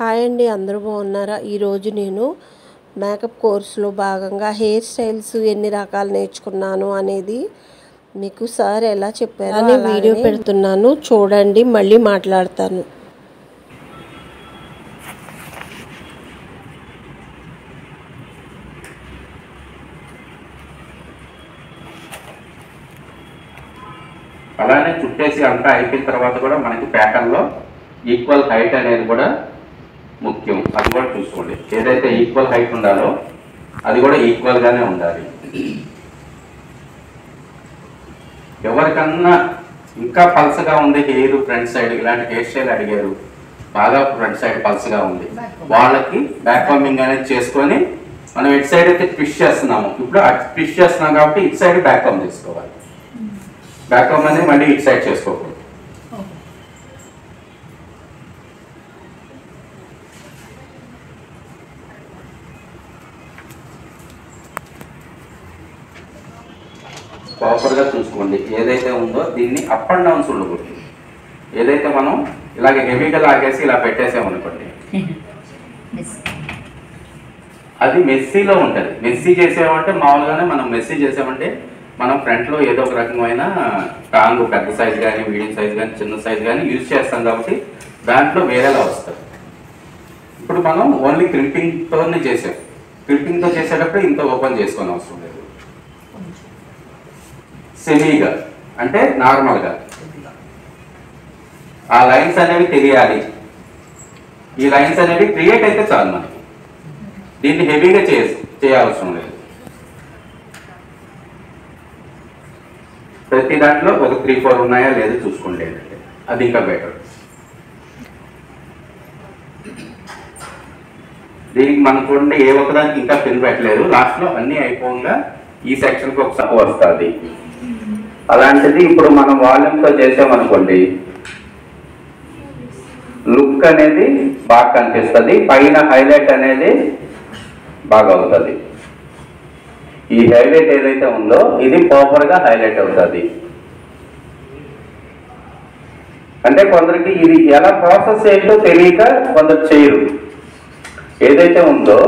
Hi అండి, అందరూ బాగున్నారా? ఈరోజు నేను మేకప్ కోర్సులో భాగంగా హెయిర్ స్టైల్స్ ఎన్ని రకాలు నేర్చుకున్నాను అనేది మీకు సార్ ఎలా చెప్పారో అని వీడియో పెడుతున్నాను, చూడండి. మళ్ళీ మాట్లాడతాను. అలానే చుట్టేసి అంతా అయిపోయిన తర్వాత కూడా మనకి ప్యాటర్న్లో ఈక్వల్ హైట్ అనేది కూడా ముఖ్యం. అది కూడా చూసుకోండి. ఏదైతే ఈక్వల్ హైట్ ఉండాలో అది కూడా ఈక్వల్గానే ఉండాలి. ఎవరికన్నా ఇంకా పల్సగా ఉంది హెయిర్ ఫ్రంట్ సైడ్, ఇలాంటి హెయిర్ స్టైల్ అడిగారు, బాగా ఫ్రంట్ సైడ్ పల్సగా ఉంది, వాళ్ళకి బ్యాక్ కాంబింగ్ అనేది చేసుకొని మనం ఇటు సైడ్ అయితే ట్విస్ట్ చేస్తున్నాము, ఇప్పుడు ట్విస్ట్ చేస్తున్నాం కాబట్టి ఇటు సైడ్ బ్యాక్ కాంబ్ చేసుకోవాలి. బ్యాక్ కాంబ్ అనేది మళ్ళీ ఇటు సైడ్ చేసుకోకూడదు. ప్రాపర్గా చూసుకోండి. ఏదైతే ఉందో దీన్ని అప్ అండ్ డౌన్స్ ఉండకూడదు. ఏదైతే మనం ఇలాగే హెవీగా లాగేసి ఇలా పెట్టేసామనుకోండి, అది మెస్సీలో ఉంటుంది. మెస్సీ చేసామంటే మామూలుగానే మనం మెస్సీ చేసామంటే మనం ఫ్రంట్లో ఏదో ఒక రకమైన టాంగ్ పెద్ద సైజ్ కానీ, మీడియం సైజ్ కానీ, చిన్న సైజ్ కానీ యూజ్ చేస్తాం కాబట్టి దాంట్లో వేరేలా వస్తుంది. ఇప్పుడు మనం ఓన్లీ క్రిపింగ్తోనే చేసాం. క్రిపింగ్తో చేసేటప్పుడు ఇంత ఓపెన్ చేసుకొని అవసరం లేదు. సెమీగా అంటే నార్మల్గా ఆ లైన్స్ అనేవి తెలియాలి. ఈ లైన్స్ అనేవి క్రియేట్ అయితే చాలు మనకి. దీన్ని హెవీగా చేయాల్సిన లేదు. ప్రతి దాంట్లో ఒక 3-4 ఉన్నాయా లేదు చూసుకోండి. ఏంటంటే అది ఇంకా బెటర్. దీనికి మనం చూడండి, ఏ ఒక్కదానికి ఇంకా పిన్ పెట్టలేదు. లాస్ట్లో అన్నీ అయిపోగా ఈ సెక్షన్కి ఒక తక్కువ వస్తుంది. అలాంటిది ఇప్పుడు మనం వాల్యూమ్తో చేసామనుకోండి, లుక్ అనేది బాగా కనిపిస్తుంది, పైన హైలైట్ అనేది బాగా అవుతుంది. ఈ హైలైట్ ఏదైతే ఉందో ఇది ప్రాపర్గా హైలైట్ అవుతుంది. అంటే కొందరికి ఇది ఎలా ప్రాసెస్ ఏంటో తెలియక కొందరు చేయరు. ఏదైతే ఉందో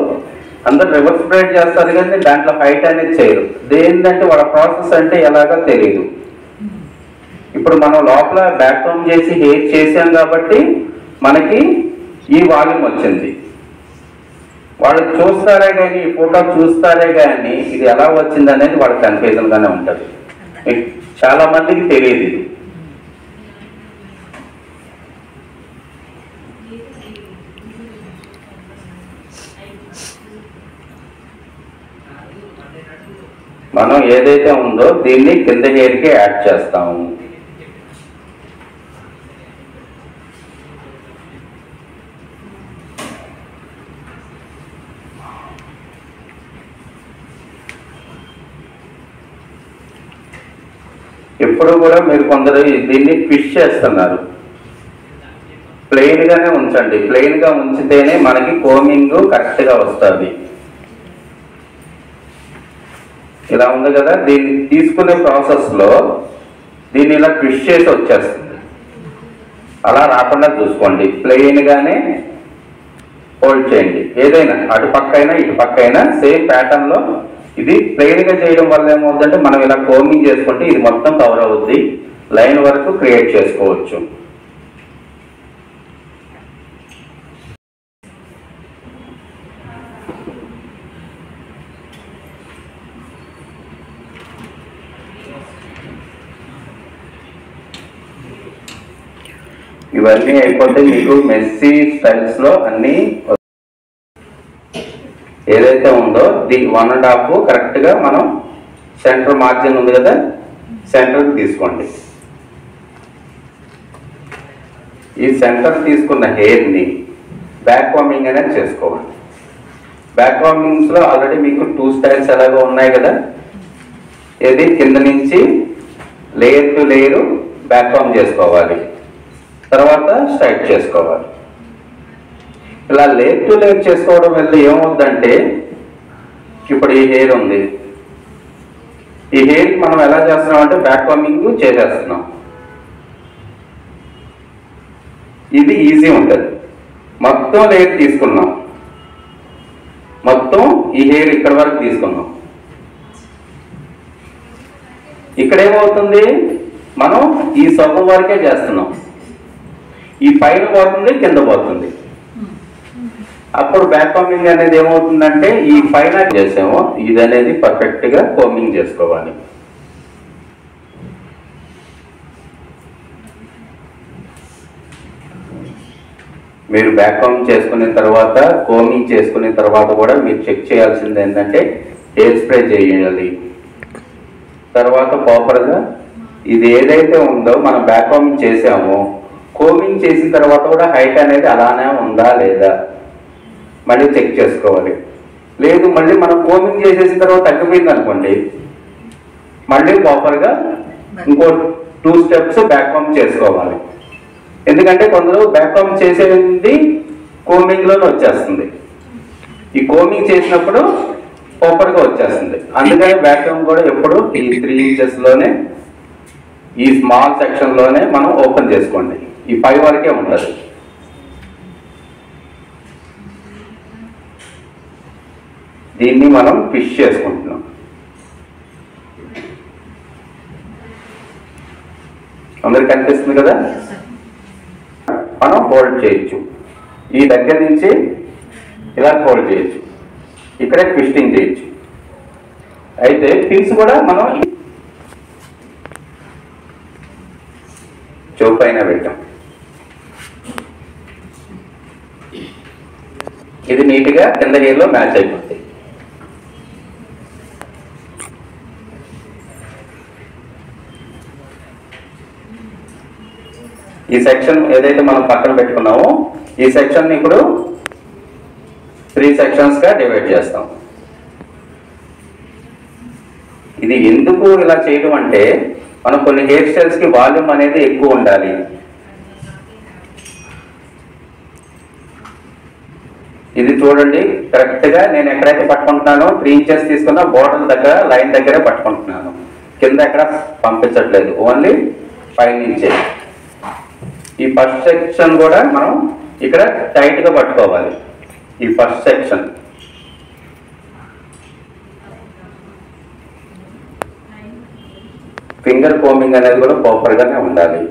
అందరు రివర్స్ బ్రైడ్ చేస్తారు కానీ దాంట్లో హైట్ అనేది చేయరు. దేనికంటే వాళ్ళ ప్రాసెస్ అంటే ఎలాగో తెలియదు. ఇప్పుడు మనం లోపల బ్యాక్ కాంబ్ చేసి హెయిర్ చేసాం కాబట్టి మనకి ఈ వాల్యూమ్ వచ్చింది. వాళ్ళు చూస్తారే కానీ, ఈ ఫోటో చూస్తారే కానీ ఇది ఎలా వచ్చింది అనేది వాళ్ళకి కన్ఫ్యూజన్గానే ఉంటుంది. చాలా మందికి తెలియదు ఇది. మనం ఏదైతే ఉందో దీన్ని కింద హెయిర్కి యాడ్ చేస్తాము. ఎప్పుడు కూడా మీరు కొందరు దీన్ని ట్విస్ట్ చేస్తున్నారు. ప్లెయిన్గానే ఉంచండి. ప్లెయిన్గా ఉంచితేనే మనకి కోమింగ్ కరెక్ట్గా వస్తుంది. ఇలా ఉంది కదా, దీన్ని తీసుకునే ప్రాసెస్లో దీన్ని ఇలా ట్విస్ట్ చేసి వచ్చేస్తుంది. అలా రాకుండా చూసుకోండి. ప్లెయిన్గానే హోల్డ్ చేయండి. ఏదైనా అటు పక్క అయినా ఇటు పక్క అయినా సేమ్ ప్యాటర్న్లో. ఇది ప్లెయిన్గా చేయడం వల్ల ఏమవుతుందంటే మనం ఇలా కోమింగ్ చేసుకుంటే ఇది మొత్తం కవర్ అవుద్ది. లైన్ వరకు క్రియేట్ చేసుకోవచ్చు. ఇవన్నీ అయిపోతే మీకు మెస్సీ స్టైల్స్లో అన్నీ ఏదైతే ఉందో దీనికి 1.5 కరెక్ట్గా మనం సెంటర్ మార్జిన్ ఉంది కదా, సెంటర్కి తీసుకోండి. ఈ సెంటర్ తీసుకున్న హెయిర్ని బ్యాక్ కాంబింగ్ అనేది చేసుకోవాలి. బ్యాక్ కాంబింగ్స్లో ఆల్రెడీ మీకు 2 స్టైల్స్ ఎలాగో ఉన్నాయి కదా. ఇది కింద నుంచి layer to layer back comb చేసుకోవాలి, తర్వాత స్ట్రైట్ చేసుకోవాలి. ఇలా లేయర్ టు లేయర్ చేసుకోవడం వల్ల ఏమవుతుందంటే, ఇప్పుడు ఈ హెయిర్ ఉంది, ఈ హెయిర్కి మనం ఎలా చేస్తున్నాం అంటే బ్యాక్ కాంబింగ్ చేసేస్తున్నాం. ఇది ఈజీ ఉంటుంది. మొత్తం లేయర్ తీసుకున్నాం, మొత్తం ఈ హెయిర్ ఇక్కడ వరకు తీసుకున్నాం. ఇక్కడ ఏమవుతుంది, మనం ఈ సొగం వరకే చేస్తున్నాం, ఈ పైన పోతుంది కింద పోతుంది. అప్పుడు బ్యాక్ కాంబింగ్ అనేది ఏమవుతుందంటే ఈ పైన చేసామో ఇది అనేది పర్ఫెక్ట్ గా కోమింగ్ చేసుకోవాలి. మీరు బ్యాక్ కాంబింగ్ చేసుకున్న తర్వాత, కోమింగ్ చేసుకున్న తర్వాత కూడా మీరు చెక్ చేయాల్సింది ఏంటంటే హెయిర్ స్ప్రే చేయాలి. తర్వాత ప్రాపర్గా ఇది ఏదైతే ఉందో మనం బ్యాక్ కాంబింగ్ చేసామో కోమింగ్ చేసిన తర్వాత కూడా హైట్ అనేది అలానే ఉందా లేదా మళ్ళీ చెక్ చేసుకోవాలి. లేదు మళ్ళీ మనం కోమింగ్ చేసేసిన తర్వాత తగ్గిపోయింది అనుకోండి, మళ్ళీ ప్రాపర్గా ఇంకో 2 స్టెప్స్ బ్యాక్ కాంబింగ్ చేసుకోవాలి. ఎందుకంటే కొందరు బ్యాక్ కాంబింగ్ చేసేది కోమింగ్లోనే వచ్చేస్తుంది, ఈ కోమింగ్ చేసినప్పుడు ప్రాపర్గా వచ్చేస్తుంది. అందుకని బ్యాక్ కాంబింగ్ కూడా ఎప్పుడు ఈ 3 ఇంచెస్లోనే ఈ స్మాల్ సెక్షన్లోనే మనం ఓపెన్ చేసుకోండి. ఈ 5 వరకే ఉంటుంది. దీన్ని మనం ఫిష్ చేసుకుంటున్నాం. అందరికి కనిపిస్తుంది కదా, మనం హోల్డ్ చేయొచ్చు. ఈ దగ్గర నుంచి ఇలా హోల్డ్ చేయొచ్చు, ఇక్కడే ట్విస్టింగ్ చేయొచ్చు. అయితే పిన్స్ కూడా మనం చౌపైన పెట్టాం. ఇది నీట్గా కింద హెయిర్లో మ్యాచ్ అయిపోతుంది. ఈ సెక్షన్ ఏదైతే మనం పక్కన పెట్టుకున్నామో ఈ సెక్షన్ ఇప్పుడు 3 సెక్షన్స్గా డివైడ్ చేస్తాం. ఇది ఎందుకు ఇలా చేయడం అంటే మనం కొన్ని హెయిర్ స్టైల్స్కి వాల్యూమ్ అనేది ఎక్కువ ఉండాలి. ఇది చూడండి, కరెక్ట్గా నేను ఎక్కడైతే పట్టుకుంటున్నానో 3 ఇంచెస్ తీసుకున్నా బోర్డర్ దగ్గర లైన్ దగ్గరే పట్టుకుంటున్నాను, కింద ఎక్కడ పంపించట్లేదు, ఓన్లీ పైనుంచే. ఈ ఫస్ట్ సెక్షన్ కూడా మనం ఇక్కడ టైట్గా పట్టుకోవాలి. ఈ ఫస్ట్ సెక్షన్ ఫింగర్ కోమింగ్ అనేది కూడా ప్రాపర్గానే ఉండాలి.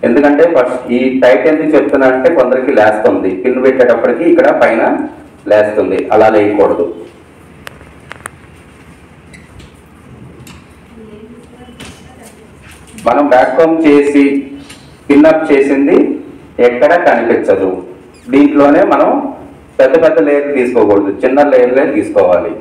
ఎందుకంటే ఫస్ట్ ఈ టైట్ ఎందుకు చెప్తున్నా అంటే కొందరికి లేస్తుంది, పిన్ పెట్టేటప్పటికి ఇక్కడ పైన లేస్తుంది, అలా లేయకూడదు. మనం బ్యాక్ కాంబ్ చేసి పిన్అప్ చేసింది ఎక్కడ కనిపించదు. దీంట్లోనే మనం పెద్ద పెద్ద లేయర్ తీసుకోకూడదు, చిన్న లేయర్లే తీసుకోవాలి.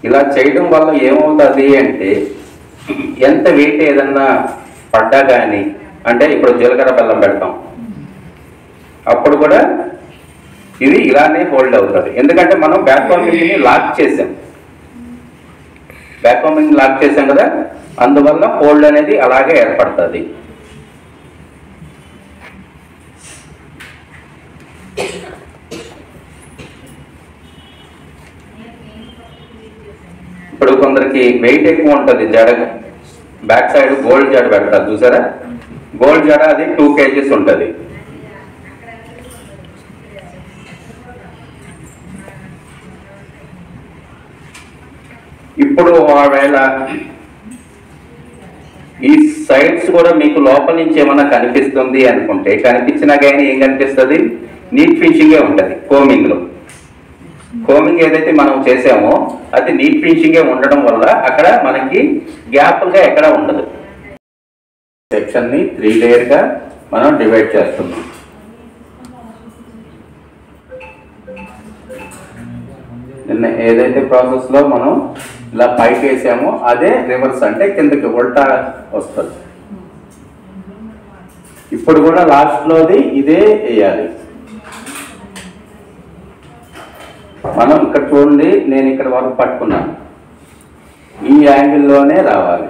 ఇలా చేయడం వల్ల ఏమవుతుంది అంటే ఎంత వెయిట్ ఏదన్నా పడ్డా కానీ, అంటే ఇప్పుడు జీలకర్ర బెల్లం పెడతాం అప్పుడు కూడా ఇది ఇలానే హోల్డ్ అవుతుంది. ఎందుకంటే మనం బ్యాక్ కాంబింగ్ని లాక్ చేసాం, బ్యాక్ కాంబింగ్ లాక్ చేసాం కదా, అందువల్ల హోల్డ్ అనేది అలాగే ఏర్పడుతుంది. ఇప్పుడు కొందరికి వెయిట్ ఎక్కువ ఉంటుంది, జడ బ్యాక్ సైడ్ గోల్డ్ జడ పెడతారు చూసారా, గోల్డ్ జడ అది 2 kgs ఉంటుంది. ఇప్పుడు ఒకవేళ ఈ సైడ్స్ కూడా మీకు లోపల నుంచి ఏమన్నా కనిపిస్తుంది అనుకుంటే, కనిపించినా కానీ ఏం కనిపిస్తుంది, నీట్ ఫినిషింగే ఉంటుంది. కోమింగ్ ఏదైతే మనం చేసామో అది నీట్ ఫినిషింగే ఉండడం వల్ల అక్కడ మనకి గ్యాప్గా ఎక్కడ ఉండదు. సెక్షన్ని 3 లేయర్గా మనం డివైడ్ చేస్తున్నాం. నిన్న ఏదైతే ప్రాసెస్లో మనం ఇలా పైకి వేసామో అదే రివర్స్, అంటే కిందకి ఉల్టా వస్తుంది. ఇప్పుడు కూడా లాస్ట్లోది ఇదే వేయాలి. మనం ఇక్కడ చూడండి, నేను ఇక్కడ వరకు పట్టుకున్నాను, ఈ యాంగిల్లోనే రావాలి.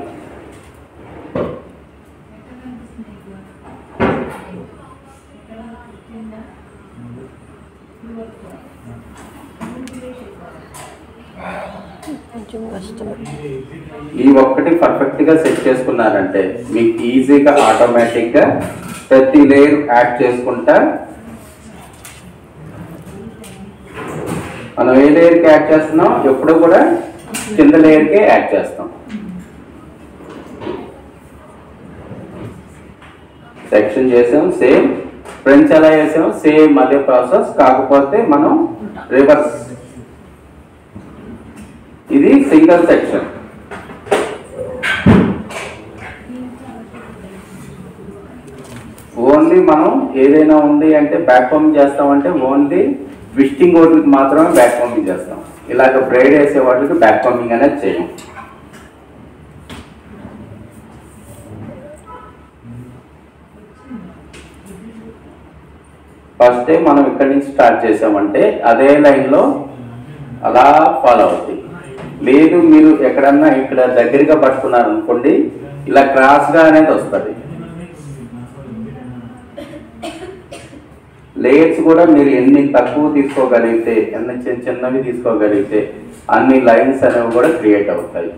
కొంచెం కష్టమే. ఈ ఒక్కటి పర్ఫెక్ట్గా సెట్ చేసుకున్నారంటే మీకు ఈజీగా ఆటోమేటిక్గా ప్రతి లేయర్ యాడ్ చేసుకుంటా మనం ఏ లేయర్కి యాడ్ చేస్తున్నాం ఎప్పుడు కూడా కింద లేయర్కే యాడ్ చేస్తాం. సెక్షన్ చేసాం సేమ్, ఫ్రెంచ్ ఎలా చేసాం సేమ్ అదే ప్రాసెస్, కాకపోతే మనం రివర్స్. ఇది సింగిల్ సెక్షన్. ఓన్లీ మనం ఏదైనా ఉంది అంటే బ్యాక్ పంపింగ్ చేస్తామంటే ఓన్లీ ట్విస్టింగ్ వాటికి మాత్రమే బ్యాక్ పంపింగ్ చేస్తాం. ఇలాగ బ్రైడ్ వేసే వాటికి బ్యాక్ పంపింగ్ అనేది చేయం. ఫస్ట్ మనం ఇక్కడి నుంచి స్టార్ట్ చేసామంటే అదే లైన్లో అలా ఫాలో అవుతుంది. లేదు మీరు ఎక్కడన్నా ఇక్కడ దగ్గరగా పట్టుకున్నారు అనుకోండి ఇలా క్రాస్గా అనేది వస్తుంది. లేయర్స్ కూడా మీరు ఎన్ని తక్కువ తీసుకోగలిగితే ఎన్ని చిన్న చిన్నవి తీసుకోగలిగితే అన్ని లైన్స్ అనేవి కూడా క్రియేట్ అవుతాయి.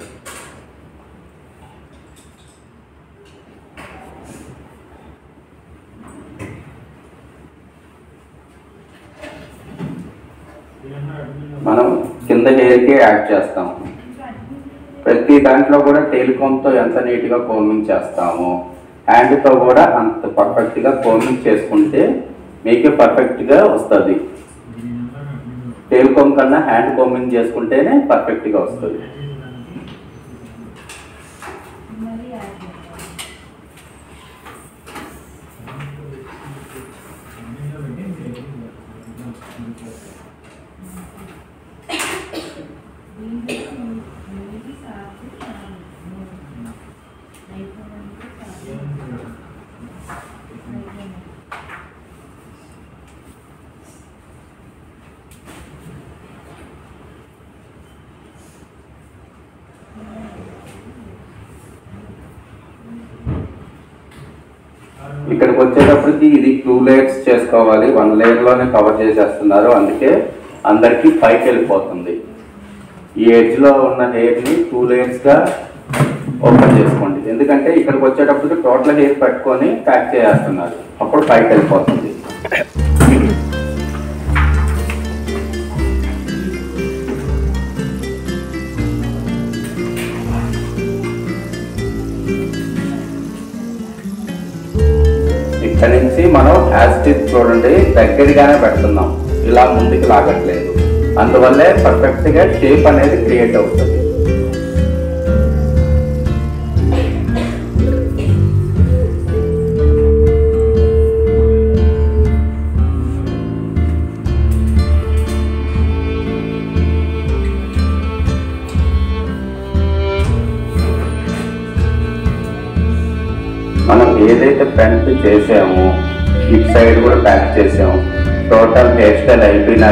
మనం కింద హెయిర్కి యాడ్ చేస్తాం. ప్రతి దాంట్లో కూడా టెలికామ్తో ఎంత నీట్గా కోమింగ్ చేస్తాము, హ్యాండ్తో కూడా అంత పర్ఫెక్ట్గా కోమింగ్ చేసుకుంటే మీకే పర్ఫెక్ట్గా వస్తుంది. టెలికామ్ కన్నా హ్యాండ్ కోమింగ్ చేసుకుంటేనే పర్ఫెక్ట్గా వస్తుంది. ఇక్కడికి వచ్చేటప్పటికి ఇది 2 లేయర్స్ చేసుకోవాలి. 1 లేయర్లోనే కవర్ చేసేస్తున్నారు, అందుకే అందరికీ పైకి వెళ్ళిపోతుంది. ఈ ఎడ్జ్లో ఉన్న హెయిర్ని 2 లేయర్స్గా ఓపెన్ చేసుకోండి. ఎందుకంటే ఇక్కడికి వచ్చేటప్పటికి టోటల్ హెయిర్ పట్టుకొని ప్యాక్ చేస్తున్నారు, అప్పుడు పైకి వెళ్ళిపోతుంది. ఇక్కడ నుంచి మనం యాస్టిక్ చూడండి దగ్గరగానే పెడుతున్నాం, ఇలా ముందుకు లాగట్లేదు. అందువల్లే పర్ఫెక్ట్గా షేప్ అనేది క్రియేట్ అవుతుంది. మనం ఏదైతే ఫ్రంట్ చేసామో ఇటు సైడ్ కూడా ప్యాక్ చేసాము. టోటల్ హెయిర్ స్టైల్ అయిపోయినా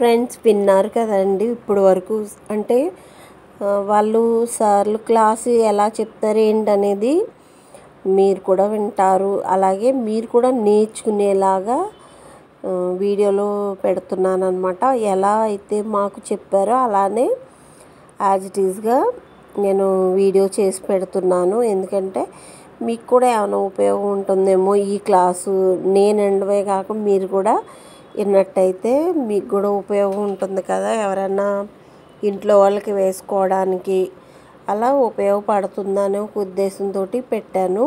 ఫ్రెండ్స్ విన్నారు కదండి ఇప్పుడు వరకు. అంటే వాళ్ళు సార్లు క్లాసు ఎలా చెప్తారు ఏంటనేది మీరు కూడా వింటారు. అలాగే మీరు కూడా నేర్చుకునేలాగా వీడియోలో పెడుతున్నాను అనమాట. ఎలా అయితే మాకు చెప్పారో అలానే యాజ్ ఇట్ ఈస్గా నేను వీడియో చేసి పెడుతున్నాను. ఎందుకంటే మీకు కూడా ఏమైనా ఉపయోగం ఉంటుందేమో ఈ క్లాసు. నేను ఎండవే కాక మీరు కూడా విన్నట్టయితే మీకు కూడా ఉపయోగం ఉంటుంది కదా, ఎవరైనా ఇంట్లో వాళ్ళకి వేసుకోవడానికి అలా ఉపయోగపడుతుందనే ఒక ఉద్దేశంతో పెట్టాను.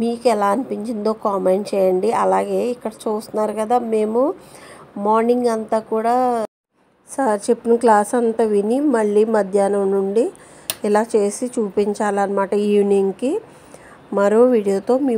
మీకు ఎలా అనిపించిందో కామెంట్ చేయండి. అలాగే ఇక్కడ చూస్తున్నారు కదా, మేము మార్నింగ్ అంతా కూడా సార్ చెప్పిన క్లాస్ అంతా విని మళ్ళీ మధ్యాహ్నం నుండి ఇలా చేసి చూపించాలన్నమాట. ఈవినింగ్కి మరో వీడియోతో మీ